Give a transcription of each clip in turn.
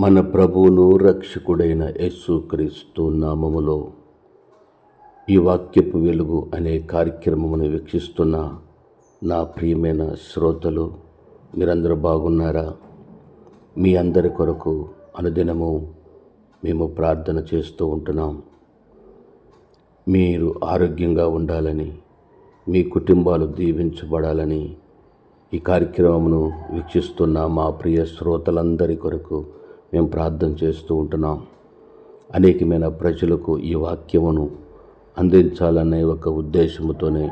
మన ప్రభువును రక్షకుడైన యేసుక్రీస్తు నామములో ఈ వాక్యపు వెలుగు అనే కార్యక్రమమును వీక్షిస్తున్న నా ప్రియమైన శ్రోతలు, మీరందరూ బాగున్నారా? మీ అందరి కొరకు అనుదినము మేము ప్రార్థన చేస్తూ ఉంటున్నాం. మీరు ఆరోగ్యంగా ఉండాలని, మీ కుటుంబాలు దీవించబడాలని ఈ కార్యక్రమమును వీక్షిస్తున్న మా ప్రియ శ్రోతలందరి కొరకు మేము ప్రార్థన చేస్తూ ఉంటున్నాం. అనేకమైన ప్రజలకు ఈ వాక్యమును అందించాలనే ఒక ఉద్దేశముతోనే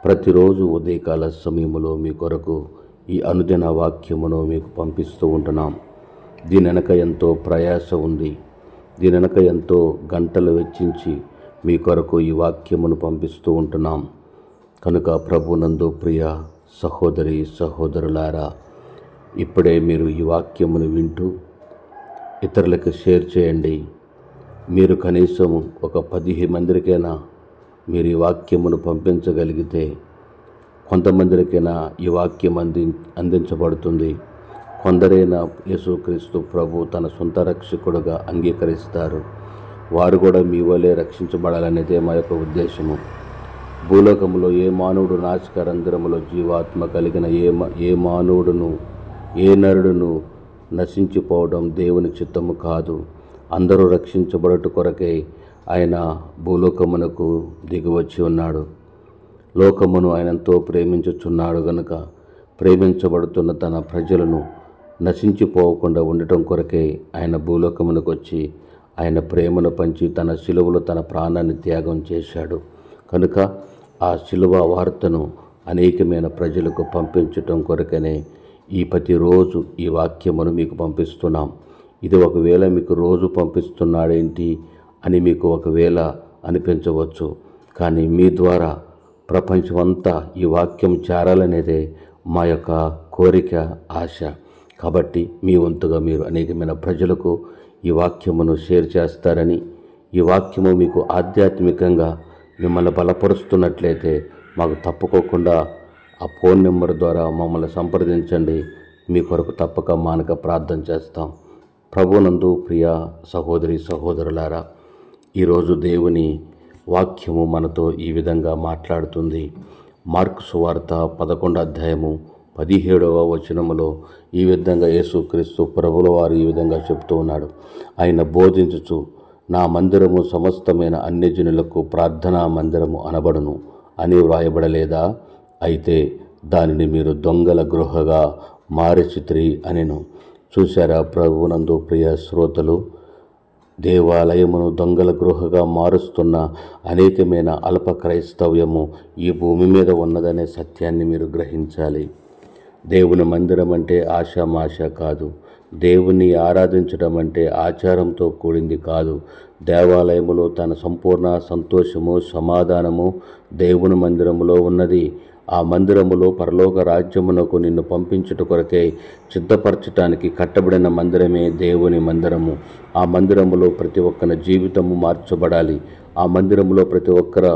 ప్రతిరోజు ఉదయకాల సమయంలో మీ కొరకు ఈ అనుదిన వాక్యమును మీకు పంపిస్తూ ఉంటున్నాం. దీని వెనక ఎంతో ప్రయాస ఉంది. దీని వెనక ఎంతో గంటలు వెచ్చించి మీ కొరకు ఈ వాక్యమును పంపిస్తూ ఉంటున్నాం. కనుక ప్రభునందు ప్రియ సహోదరి సహోదరులారా, ఇప్పుడే మీరు ఈ వాక్యమును వింటూ ఇతరులకు షేర్ చేయండి. మీరు కనీసం ఒక 10 మందికైనా మీరు ఈ వాక్యమును పంపించగలిగితే కొంతమందికైనా ఈ వాక్యం అందించబడుతుంది. కొందరైనా యేసుక్రీస్తు ప్రభు తన సొంత రక్షకుడుగా అంగీకరిస్తారు. వారు కూడా మీ వలె రక్షించబడాలనేదే మా యొక్క ఉద్దేశము. భూలోకములో ఏ మానవుడు నాశకరంధ్రములో జీవాత్మ కలిగిన ఏ మానవుడును ఏ నరుడును నశించిపోవడం దేవుని చిత్తము కాదు. అందరూ రక్షించబడట కొరకే ఆయన భూలోకమునకు దిగివచ్చి ఉన్నాడు. లోకమును ఆయనంతో ప్రేమించుచున్నాడు గనుక ప్రేమించబడుతున్న తన ప్రజలను నశించిపోకుండా ఉండటం కొరకే ఆయన భూలోకమునకు వచ్చి ఆయన ప్రేమను పంచి తన శిలువలో తన ప్రాణాన్ని త్యాగం చేశాడు. కనుక ఆ శిలువ వార్తను అనేకమైన ప్రజలకు పంపించటం కొరకనే ఈ ప్రతిరోజు ఈ వాక్యమును మీకు పంపిస్తున్నాం. ఇది ఒకవేళ మీకు రోజు పంపిస్తున్నాడేంటి అని మీకు ఒకవేళ అనిపించవచ్చు. కానీ మీ ద్వారా ప్రపంచమంతా ఈ వాక్యం చేరాలనేదే మా యొక్క కోరిక, ఆశ. కాబట్టి మీ వంతుగా మీరు అనేకమైన ప్రజలకు ఈ వాక్యమును షేర్ చేస్తారని, ఈ వాక్యము మీకు ఆధ్యాత్మికంగా మిమ్మల్ని బలపరుస్తున్నట్లయితే మాకు తప్పుకోకుండా ఆ ఫోన్ నెంబర్ ద్వారా మమ్మల్ని సంప్రదించండి. మీ కొరకు తప్పక మానక ప్రార్థన చేస్తాం. ప్రభునందు ప్రియ సహోదరి సహోదరులారా, ఈరోజు దేవుని వాక్యము మనతో ఈ విధంగా మాట్లాడుతుంది. మార్కు సువార్త 11వ అధ్యాయము 17వ వచనములో ఈ విధంగా యేసుక్రీస్తు ప్రభుల వారు ఈ విధంగా చెప్తూ ఉన్నాడు. ఆయన బోధించుచు, నా మందిరము సమస్తమైన అన్యజనులకు ప్రార్థనా మందిరము అనబడును అని వ్రాయబడలేదా? అయితే దానిని మీరు దొంగల గృహగా మారిచితిరి అనెను. చూశారా ప్రభువునందు ప్రియ శ్రోతలు, దేవాలయమును దొంగల గృహగా మారుస్తున్న అనేకమైన అల్ప క్రైస్తవ్యము ఈ భూమి మీద ఉన్నదనే సత్యాన్ని మీరు గ్రహించాలి. దేవుని మందిరం అంటే ఆషామాష కాదు. దేవుని ఆరాధించడం అంటే ఆచారంతో కూడింది కాదు. దేవాలయములో తన సంపూర్ణ సంతోషము, సమాధానము దేవుని మందిరములో ఉన్నది. ఆ మందిరములో పరలోక రాజ్యమునకు నిన్ను పంపించుట కొరకే సిద్ధపరచటానికి కట్టబడిన మందిరమే దేవుని మందిరము. ఆ మందిరములో ప్రతి ఒక్కరి జీవితము మార్చబడాలి. ఆ మందిరములో ప్రతి ఒక్కరి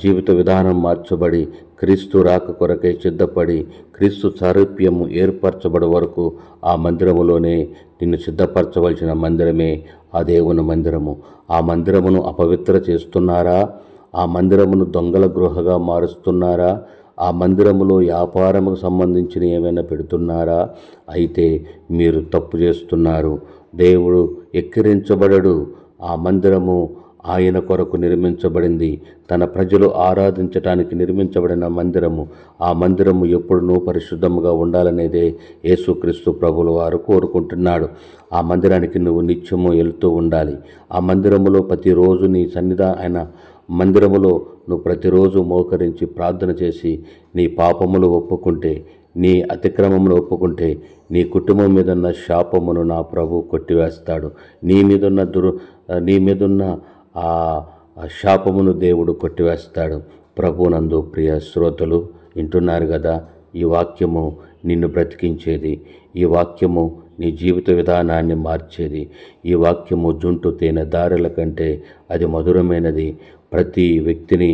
జీవిత విధానం మార్చబడి క్రీస్తు రాక కొరకై సిద్ధపడి క్రీస్తు సారూప్యము ఏర్పరచబడే వరకు ఆ మందిరములోనే నిన్ను సిద్ధపరచవలసిన మందిరమే ఆ దేవుని మందిరము. ఆ మందిరమును అపవిత్ర చేస్తున్నారా? ఆ మందిరమును దొంగల గృహగా మారుస్తున్నారా? ఆ మందిరములో వ్యాపారముకు సంబంధించిన ఏమైనా పెడుతున్నారా? అయితే మీరు తప్పు చేస్తున్నారు. దేవుడు ఎక్కిరించబడడు. ఆ మందిరము ఆయన కొరకు నిర్మించబడింది. తన ప్రజలు ఆరాధించటానికి నిర్మించబడిన మందిరము. ఆ మందిరము ఎప్పుడునూ పరిశుద్ధముగా ఉండాలనేదే యేసుక్రీస్తు ప్రభుల వారు కోరుకుంటున్నాడు. ఆ మందిరానికి నువ్వు నిత్యము వెళ్తూ ఉండాలి. ఆ మందిరములో ప్రతిరోజు నీ ఆయన మందిరములో నువ్వు ప్రతిరోజు మోకరించి ప్రార్థన చేసి నీ పాపములు ఒప్పుకుంటే, నీ అతిక్రమమును ఒప్పుకుంటే నీ కుటుంబం మీదున్న శాపమును నా ప్రభు కొట్టివేస్తాడు. నీ మీదున్న ఆ శాపమును దేవుడు కొట్టివేస్తాడు. ప్రభునందు ప్రియ శ్రోతలు వింటున్నారు కదా, ఈ వాక్యము నిన్ను బ్రతికించేది. ఈ వాక్యము నీ జీవిత విధానాన్ని మార్చేది. ఈ వాక్యము జుంటు తేనె దారుల కంటే అది మధురమైనది. ప్రతి వ్యక్తిని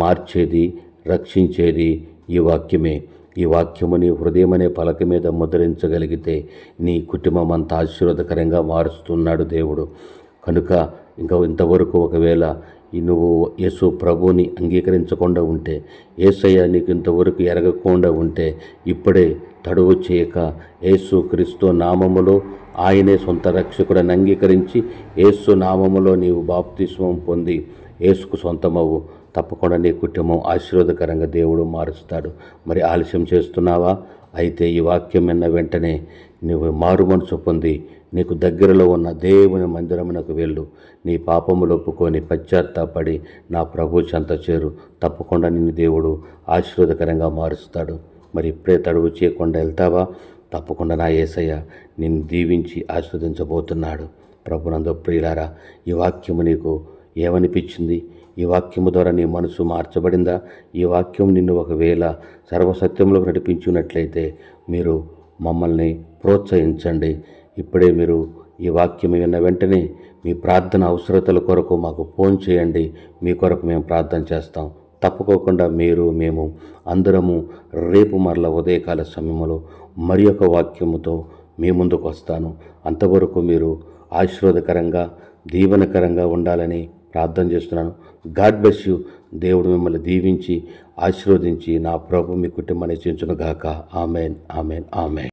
మార్చేది, రక్షించేది ఈ వాక్యమే. ఈ వాక్యము నీ హృదయమనే పలక మీద ముద్రించగలిగితే నీ కుటుంబం అంతా ఆశీర్వాదకరంగా మారుస్తున్నాడు దేవుడు. కనుక ఇంతవరకు ఒకవేళ నువ్వు యేసు ప్రభువుని అంగీకరించకుండా ఉంటే, యేసయ్య నీకు ఇంతవరకు ఎరగకుండా ఉంటే, ఇప్పుడే తడువు చేయక యేసు క్రీస్తు నామములో ఆయనే సొంత రక్షకుడని అంగీకరించి యేసు నామములో నీవు బాప్తిస్మం పొంది యేసుకు సొంతమవు. తప్పకుండా నీ కుటుంబం ఆశీర్వాదకరంగా దేవుడు మారుస్తాడు. మరి ఆలస్యం చేస్తున్నావా? అయితే ఈ వాక్యం విన్న వెంటనే నువ్వు మారు మనసు పొంది నీకు దగ్గరలో ఉన్న దేవుని మందిరమునకు వెళ్ళు. నీ పాపములు ఒప్పుకొని పశ్చాత్తాపడి నా ప్రభు చెంత చేరు. తప్పకుండా నిన్ను దేవుడు ఆశీర్వాదకరంగా మారుస్తాడు. మరి ఇప్పుడే తడువు చేయకుండా వెళ్తావా? తప్పకుండా నా యేసయ్య నిన్ను దీవించి ఆశీర్వదించబోతున్నాడు. ప్రభునందు ప్రియులారా, ఈ వాక్యము నీకు ఏమనిపించింది? ఈ వాక్యము ద్వారా నీ మనసు మార్చబడిందా? ఈ వాక్యం నిన్ను ఒకవేళ సర్వసత్యంలోకి నడిపించున్నట్లయితే మీరు మమ్మల్ని ప్రోత్సహించండి. ఇప్పుడే మీరు ఈ వాక్యం విన్న వెంటనే మీ ప్రార్థన అవసరతల కొరకు మాకు ఫోన్ చేయండి. మీ కొరకు మేము ప్రార్థన చేస్తాం. తప్పుకోకుండా మేము అందరము రేపు మరల ఉదయకాల సమయంలో మరి ఒక వాక్యముతో మీ ముందుకు వస్తాను. అంతవరకు మీరు ఆశీర్వాదకరంగా దీవెనకరంగా ఉండాలని ప్రార్థన చేస్తున్నాను. God bless you. దేవుడు మిమ్మల్ని దీవించి ఆశీర్వదించి నా ప్రభు మీ కుటుంబాన్ని చేర్చునుగాక. Amen, amen, amen.